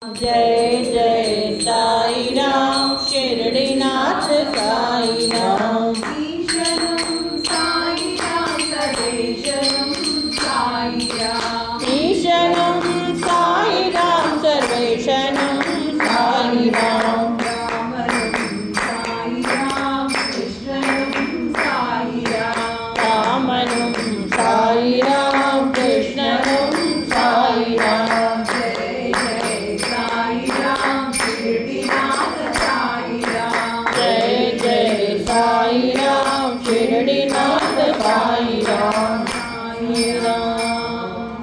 Jai Jai Sai Ram शिरडीनाथ Sai Ram ईशनं Sai Ram सर्वेशनं Sai Ram ईशनं Sai Ram सर्वेशनं Sai Ram रामनं Sai Ram कृष्णनं Sai Ram रामनं Sai Ram कृष्णनं Sai Ram Jai Jai Sai Ram शिरडीनाथ Sai Ram Jai Jai Sai Ram शिरडीनाथ Sai Ram Sai Ram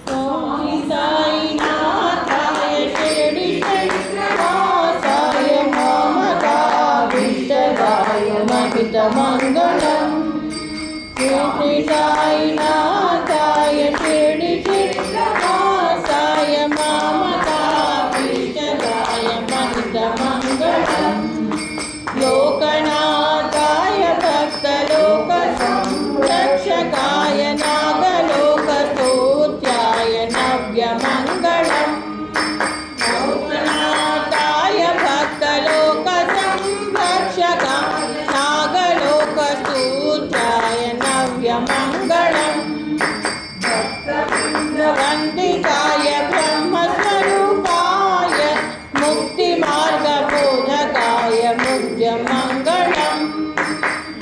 Swami साईनाथाय Shirdi वासाय ममताभीष्टदाय महितमङ्गलम् Shri साईनाथाय Shirdi वासाय ममताभीष्टदाय महितमङ्गलम् लोकनाथाय भक्तलोकसंरक्षकाय नागलोकस्तोत्याय नव्यमङ्गलम् लोकनाथाय भक्तलोकसंरक्षकाय नागलोकस्तोत्याय नव्यमङ्गलम् भक्तवन्दिताय ब्रह्मस्वरूपाय मुक्तिमार्गबोधकाय मुक्त्यमङ्गलम्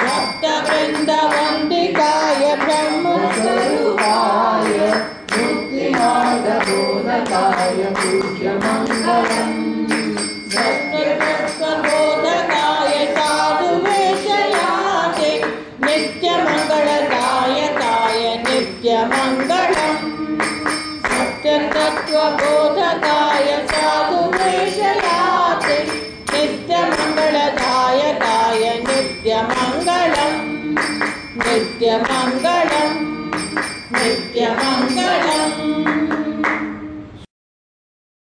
भक्तवृन्दवन्दिताय ब्रह्मस्वरूपाय मुक्तिमार्गबोधकाय मुक्त्यमङ्गलम् सत्यतत्त्वबोधकाय साधुवेशयाते नित्यमङ्गलदायकाय नित्यमङ्गलम् सत्यतत्त्वबोधकाय साधुवेशयाते नित्यमङ्गलदायकाय नित्यमङ्गलम् नित्यमङ्गलम् नित्यमङ्गलम्